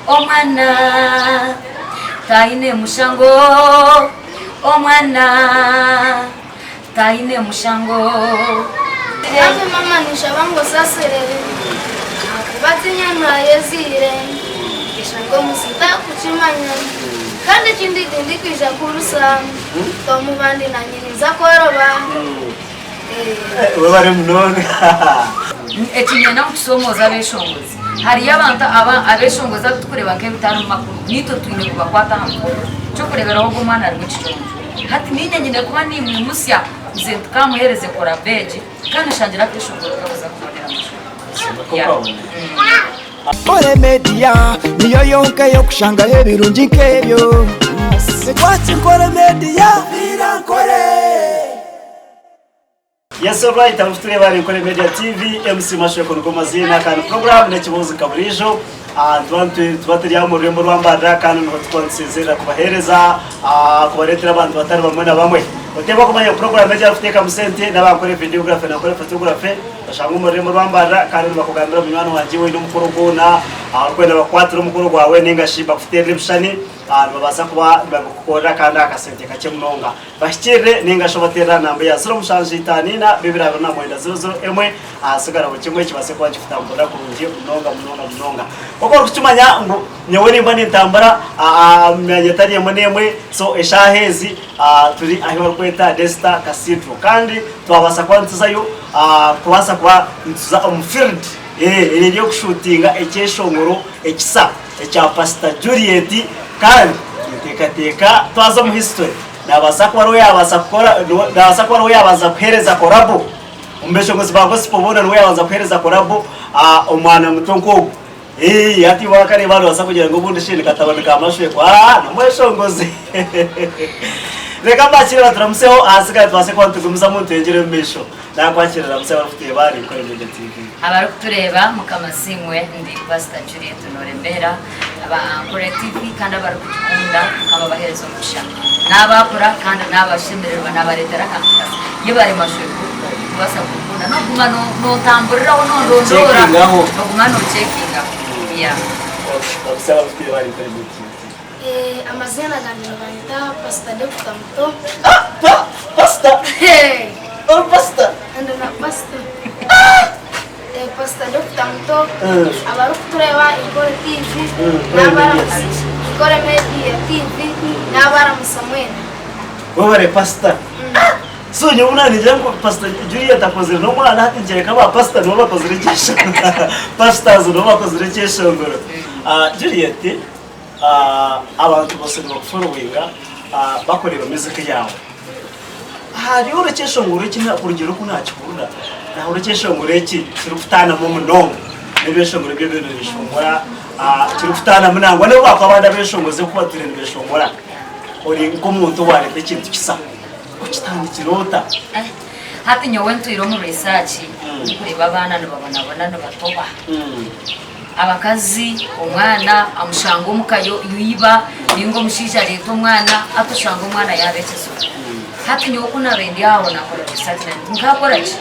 omwana taine mushango omwana taine mushango ave mama nishabango saserere batinya mwayezire ishango musita kuchimanya kandi kindi kwija kurusa tomubandi na nyiniza koroba bari munonga ekinyana kusomoza abeshongozi hari abantu abeshongoza tukureba nke bitanu makuru nito twine kubakwata hamwe cyo kureberaho gumana ari mukijonjo hati ninye nyine kuba ni musya uzentu kamuhereze kora beji kandi shangira kwishongora kabuza kubonera amashuri Kore media niyo yonke yo kushanga hebirungi nkebyo Sekwati kore media birankore Yes, alright, abafite bari kuri Media TV, MC Mashwe ko ngomazina kandi program nekibuzi kaburijo. Tubatari mu rurembo rwambara kandi no twansezera kubahereza kubaretera abantu batari bamwe na bamwe. Uteba kumanya program media afite kamusente n'abakore videographer na kore photographer bashanga mu rurembo rwambara kandi bakugambira mu mwana wanje we n'umukuru gona kwenda bakwatira umukuru gwawe ningashiba kufite ribshani babasa kuba bakukora kandi akasente kake munonga bashikire ningashobatera namba ya 0 bibira na mwenda 00 asigara mu kimwe kibase kwa gifutambura kurungi munonga koko kuchumanya ngo nyewe nimba nintambara myanyetariye munemwe so eshahezi turi aho kweta Desta Cathedral kandi twabasa kwantuzayo kubasa kuba ntuza field iriyo kushutinga ekeshongoro ekisa echa Pastor Juliet kandi teka twaza mu history nabasa ko waro yabasa gukora nabasa ko waro yabaza kuhereza korabo umbeshongozi ba gospel bona no yabaza kuhereza korabo umwana mutonko ati wakare baro basa kugira ngo bundi shini kataboneka amashwe kwa namweshongozi reka bakire baturamuseho asigaye twase ko tugumuza mu ntengere mesho nakwakirira museho bafite bari kuri Media TV abari kutureba mukamasimwe ndi Pastor Juliet Norembera aba kuri TV kandi abari kukunda kaba baherezo musha nabakora kandi nabashemererwa nabaretera kamuka yebare mashwe kubasa kukunda no kumano no tamburira no ndondora no kumano checkinga ya abasaba bafite bari kuri Media TV amazina ganjye banyita Pastor Dr. Muto Pastor Pastor and na Pastor Pastor Dr. Muto abari kutureba Ikore TV n'abara Ikore Media TV n'abara Musamwena wabare Pastor so nyuna ni jango Pastor Juliet akoze no mwana hati ngereka ba Pastor no bakoze rekesha Pastors no bakoze rekesha ngoro Juliet abantu bose bakuforowinga bakorera music yawe hari urekesha ngoro kimwe kurugero ko ntakikunda na urekesha ngoro iki kirufutana mu munongo nebesha ngoro byo bintu bishongora kirufutana munangwa ne bakabanda beshongoze kuba turene beshongora uri ko muntu warete kintu kisa ukitanga kirota hati nyowe ntuyiro mu research kureba abana babona no batoba abakazi umwana amushanga umukayo yuyiba ningo mushisha leta umwana atushanga umwana yabekeso hati nyowe kunabendi yawo nakora research nkakora ki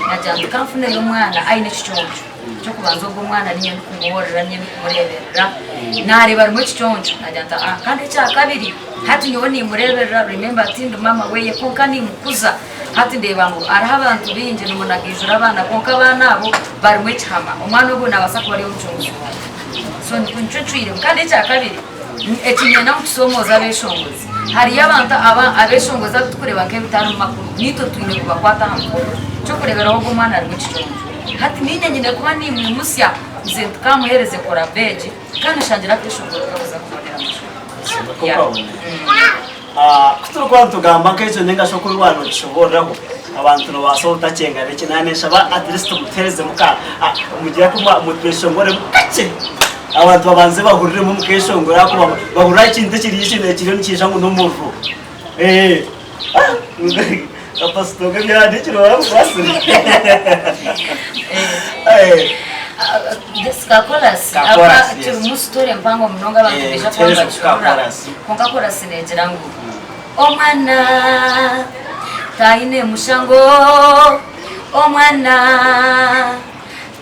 najya kamfune yo mwana aine chichonjo cyo kubanza ubwo mwana niyo kumworera niyo kumureberera nareba mu chichonjo najya kandi cya kabiri hati nyowe ni mureberera remember ati mama weye konka ni mukuza hati ndeba ngo araha abantu binje numunagizura abana konka abana abo bari mu cyama umwana ubu nabasa ko bari umucunguzi so nkuncucire kandi cya kabiri ekinyana kusomoza abeshongozi hari abantu abeshongoza tukureba nke bitanu makuru nito twine kubakwata hamwe cyo kureberaho gumana ari mu cyonjo hati ninye nyine kuba ni musya uzentu kamuhereze kora beji kandi shangira kwishongora kabuza kubonera amashuri kuturwa tugamba nk'icyo ningasho kuri wano gishoboraho abantu no basota cenga reke nanesha ba at least mutereze muka umugira kuma mutweshongore mukace abantu babanze bahurire mu mukeshongora ko bahura ikintu kiri yishine kiri nikisha ngo n'umuvu Pastor ndikiro basuri Skakolas aba tumusitore mpango mnonga abantu besha kwanga chura konga kora sinejera ngo omwana taine mushango omwana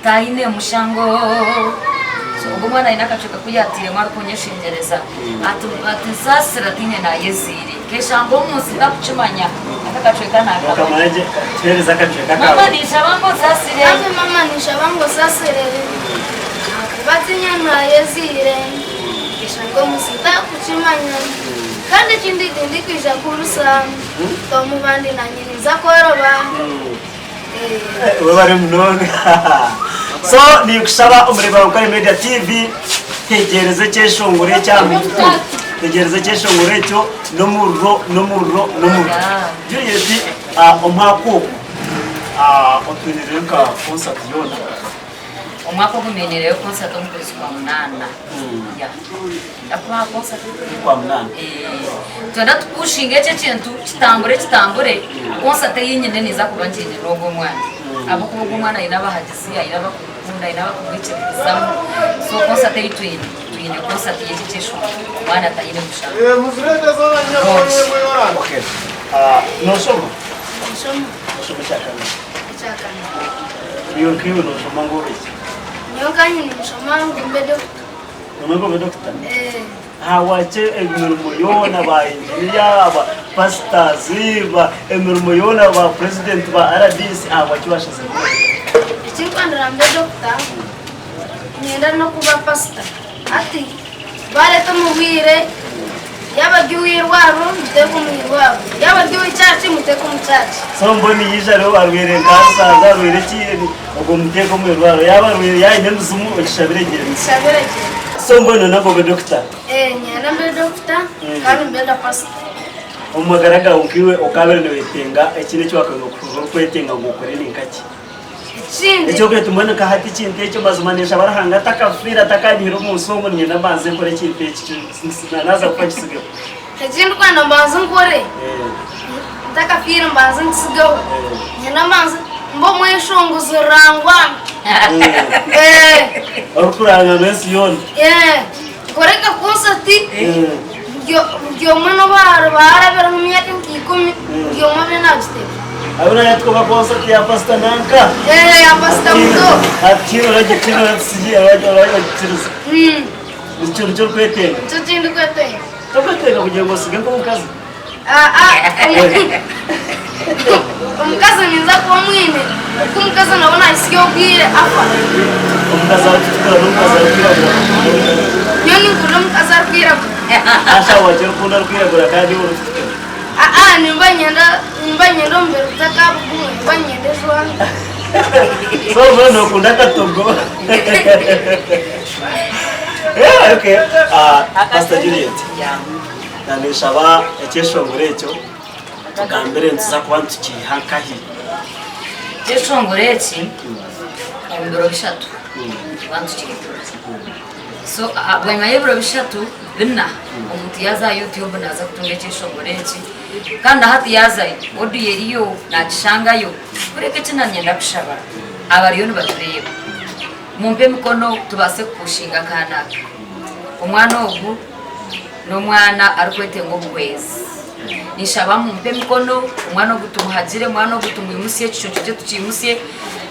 taine mushango ubwo mwana ina kacuka kuyatire mwari kunyeshengereza ati sasira tine na yezire kesha ngo umunsi ndakucumanya akakacuka naka Kamanje tereza kacuka ka mama nisha bango sasire ave mama nisha bango sasire batinya na yezire kesha ngo umunsi ndakucumanya kandi ikindi kwija kurusa tomu bandi na nyine zakoroba we bari munonga so ni kushaba umureba wa Media TV tegereze cyeshongore cyangwa tegereze cyeshongore cyo no murro yeti omwako otwenere ka concert yona umwaka gumenyereye concert mu kwezi kwa munana ya akwa concert kwa munana twenda tukushinge cyo kintu kitambure concert yinyine niza kubanjine rogo mwana abo kuvuga umwana inabahagizi inabakunda inabakubikirizamu so concert tuyine concert y'icyesho mwana tayine mushaka okay no shomo chakana iyo kiyo no shomo ngore nyokanyi ni shomangu mbedo Umego doctor hawache emirimo yona ba engineer ba pastors ba emirimo yona ba president ba RDC abakibashaze ikikwandira mbe doctor nyenda no kuba pastor ati bare tumubwire yabagiwirwaro muteko mwirwaro yabagiwe cyaci muteko mucaci somboni yijaro barwere ngasaza rwere kiyeni ubwo muteko mwirwaro yabarwere yayine muzumu okishabirege somboni nabo doctor nyenda mbe doctor kandi mbe pastor umugaraga ukiwe ukabere no wetenga ekine cyo akanga kwetenga gukore ninkaki icyo kwetu mbona ka hati kinte cyo bazumanisha barahanga takafira takanyiro musomo nyina banze kore kinte cyo naza kwakisiga Hejini kwa nambaza nkore takafira mbaza nsigaho nyina manza mbo mweshongozo rangwa okuranga mesi yone koreka konsati byo mano barabera mu myaka 10 byo mabe nagite abona yatwa concert ya Pastor Nanka ya Pastor Muto atiro ragitiro sigi ragitiro icyo kwetenga cyo kindi kwetenga tokatega kugira ngo sige ko mukazi umukazi ninza kuba mwine kuko umukazi nabona isiyo bwire afa umukazi watukura n'umukazi wakwirabura niyo ni ngura umukazi wakwirabura asha wajya ukunda kwirabura kandi urufite nimba nyenda mbere utakabugu nimba nyenda jwanga so bano ukunda katogo okay Pastor Juliet nandishaba ekeshongore cyo kambere ntuza kuba tukihankahi cyeshongore eki ibiro bishatu bantukikira so bwenga y'ibiro bishatu bina umuntu yaza YouTube naza kutunga cyeshongore eki kandi hati yaza odi yeriyo nakishangayo kureke kinanyenda kushaba abariyo nibatureba mumpe mikono tubase kushinga kanaka umwana ogu n'umwana arikwetenga obukwezi nishaba mumpe mikono umwana ogutumuhagire umwana ogutumuyimusiye kichocho cyo tukimusiye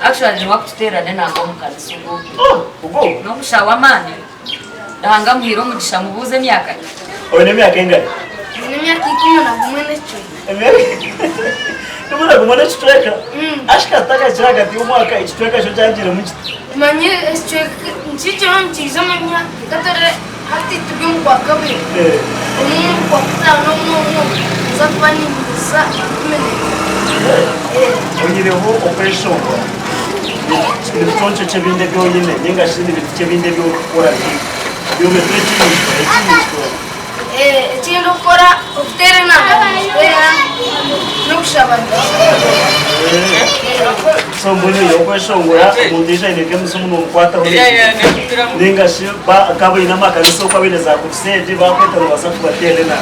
actually ni wakuterane nango mukanisa ubwo no kushawa mani ndahanga muhiro mugisha mubuze myaka one myaka ingana ni myaka 11 n'echo Numara kumana chitweka ashika taka chiragati umwaka ichitweka cyo cyangire mu giti manye chitweka nchicho nchizo manya katare hati tubye mu kwa kabiri ni kwa kutano mu za kwani za kumene onyireho operation ni toncho chebinde byo yine ninga shindi biti chebinde byo gukora byo metreki chindo kora utere na no kushabana so mbone yo kweshongora mundisha ineke musumu no kwata ho ninga shiba akabo ina makariso kwa bine za kusedi bakweta no basafu batele na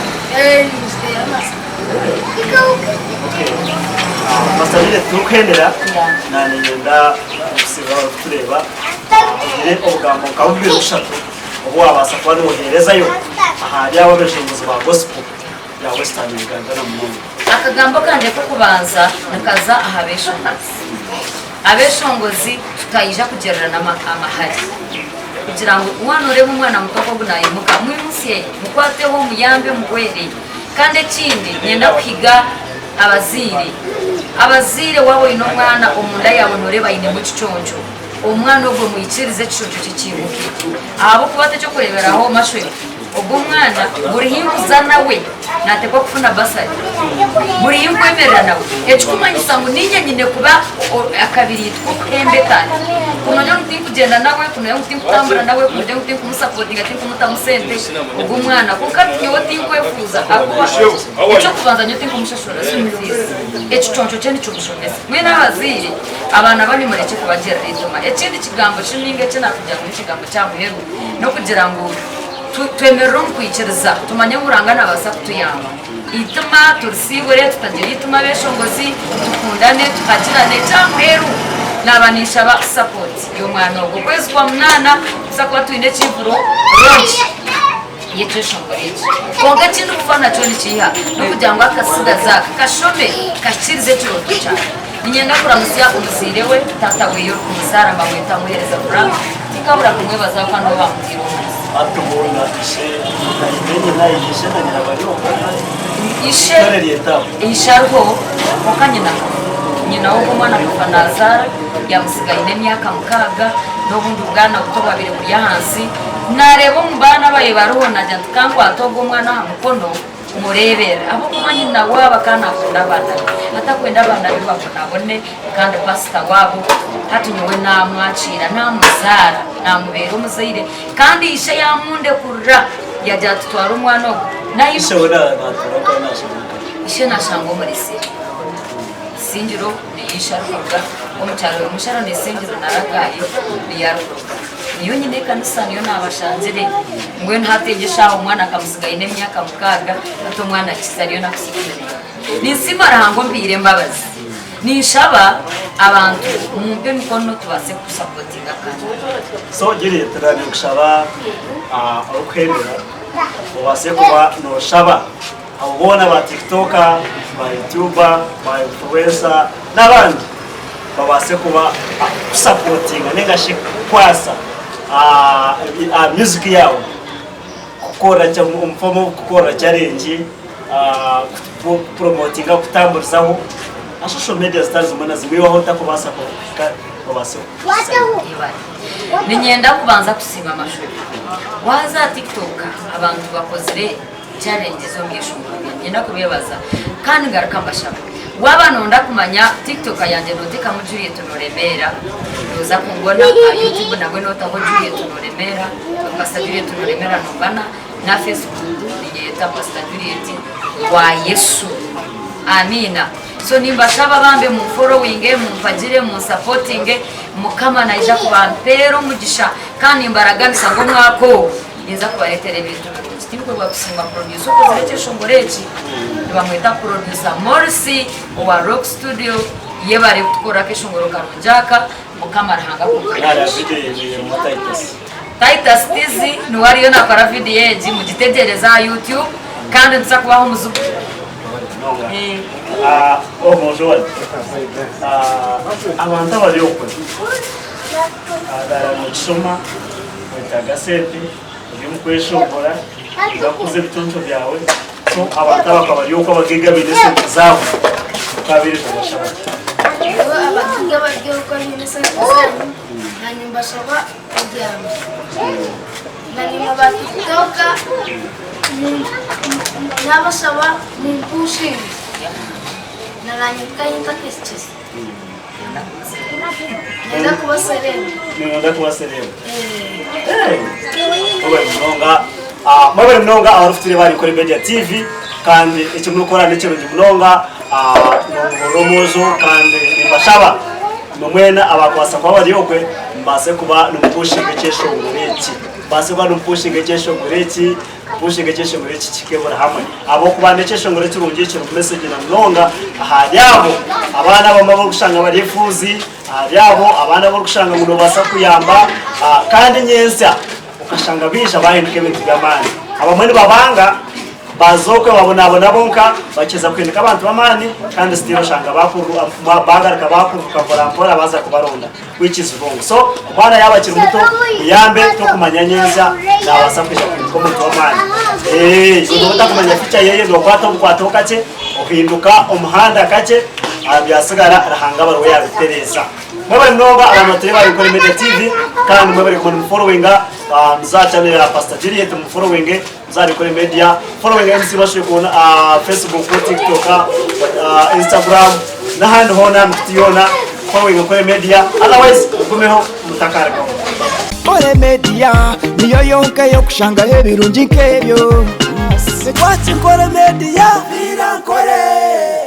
basabire tukendera nani nyenda kusiba kureba ire ogambo kawubiro ushatu obo abasa kwani woherezayo ahari ababeshinguzi ba gospel ya Western Uganda na Mungu akagambo kanje ko kubanza nakaza ahabeshongozi abeshongozi tutayija kugererana amahari kugira ngo umwana urebe umwana muto ko bunayimuka mwimusiye mukwateho muyambe mugwere kandi ikindi nyenda kwiga abazire wabo ino mwana umunda yawe ntureba ine mu kiconco umwana ubwo muyikirize kiconco kikimuke abo kubate cyo kureberaho mashwe ubwo mwana buri himbuza nawe natekwa kufuna basari buri himbwemerera nawe ekikumanyisa ngo ninye nyine kuba akabiri twuhembe kandi kumanya ngo kugenda nawe kumenya ngo kutambura nawe kumenya ngo kumusapotinga ati kumutamusende ubwo mwana kuko niwe tinkwefuza akuba icyo kubanza nyo tinkumushashura sinziza ekiconco cyo nico mushomesa mwe n'abazire abana bari mureke kubagira rituma ekindi kigambo kininge cyo nakujya mu kigambo cyamuheru no kugira ngo twemerera kwikiriza tumanye burangana abasakutuyamba ituma turisibure tutagira ituma beshongozi tukundane tukagirane cyamuheru nabanisha ba support yo mwana ubwo kwezi kwa munana usakuba tuine chivuro ronchi yeteshongoreki konga kintu kufana cyo nikiha no kugira ngo akasiga zaka kashome kashirize cyo tuca ninyenda kuramusiya umuzirewe tata weyo kumusara bamwita muhereza kuranga tikabura kumwe bazakana bamutiro atubona imenye nayo yishakanyira abayoko isharho okanyina nyina wo mwana kufanazara yamusigaye n'imyaka mukaga n'ubundi bwana buto babiri buri hansi narebo mbana baye baruhona jya tukangwa atogo mwana mukono murebera abo kumanyina waba kana kunda bana atakwenda bana bibakona bone kandi pastor wabo hatunyowe namwacira namuzara namubera umuzire kandi ishe yamunde kurra yajya tutwara umwana wo nayo ishe nashango muri se singiro ni isharuka omucyaro umushara ni singiro naragaye ni yaruka niyo nyine kanisa niyo nabashanzire ngwe ntategesha umwana akamusigaye n'imyaka mukaga ato mwana kisariyo nakusikire nisimara hango mbire mbabazi nishaba abantu mumbe mikono tubase kusapotinga kandi so giriye turane kushaba okwemera ubase kuba no shaba abona ba TikToker ba YouTuber ba influencer n'abandi babase kuba supportinga nengashe kwasa music yawo gukora cyangwa umfomo gukora challenge promotinga kutamburizaho social media stars mwana zimweho takubasa ko babase ninyenda kubanza kusima amashuri waza TikTok abantu bakozere challenge zo mwishungurwa nyenda kubebaza kandi ngaruka mbashaka wabanonda kumanya TikTok yanje noteka mu Juliet Noremera uza kungona YouTube nagwe notaho Juliet Noremera Pastor Juliet Noremera nobana na Facebook niyeta Pastor Juliet wa Yesu amina so nimbashaba bambe mu following mu mpagire mu supporting mukama naija kubampero mugisha kandi imbaraga bisango mwako niza kubaretera ibintu stibikorwa gusimba producer ko zireke shongoreki bamwita producer Morsi wa Rock Studio yebare gukora keshongoro karunjaka mukamara hanga yara video yeje mu Titus Tizi ni wariyo nakora video yeje mu gitegereza YouTube kandi nza kubaho muzuku bonjour abantu bari okwe mu gisoma utagasete uri mu kweshongora bakuze bitonto byawe so abantu bakabari uko bagiga binese zabo kabiri bashaba abagiga bagiye uko binese zabo nani mbashaba kuryama nani mabatoka nabashaba mu pushing naranyuka yita kestis nenda kubaserera mabere mnonga abarufitire bari kuri Media TV kandi icyo mukora n'icyo munonga n'umuromozo kandi nimbashaba nomwena abakwasa kwa bari okwe mbase kuba n'umupushinga cyeshongoreki base kuba n'umupushinga cyeshongoreki pushinga cyeshongoreki kikebora hamwe abo kubande cyeshongoreki urungikira ku message na mnonga ahajyabo abana bamabo gushanga barifuzi ahajyabo abana bo gushanga muno basa kuyamba kandi nyenza ukashanga bisha bahinduke bintu by'amani abamwe babanga bazoke babonabona bonka bakiza kwindika abantu bamani kandi stilo shanga bakuru bagaruka bakuru kampora baza kubaronda which is wrong. So bana yabakira umuto yambe to kumanya neza nabasa kwisha kwindika umuntu wamani umuntu kumanya ficha yeye ndo kwato kace uhinduka umuhanda kace abyasigara rahanga barwe yabitereza mwebari mnoga abantu turi bari kuri Media TV kandi mwebari ku followinga za channel ya Pastor Juliet mu following zari kuri media following MC Masho kubona Facebook, TikTok, Instagram na handi hona mutiona following kuri media otherwise ugumeho mutakareka Kore media niyo yonke yo kushanga hebirungi nkebyo Kore media virankore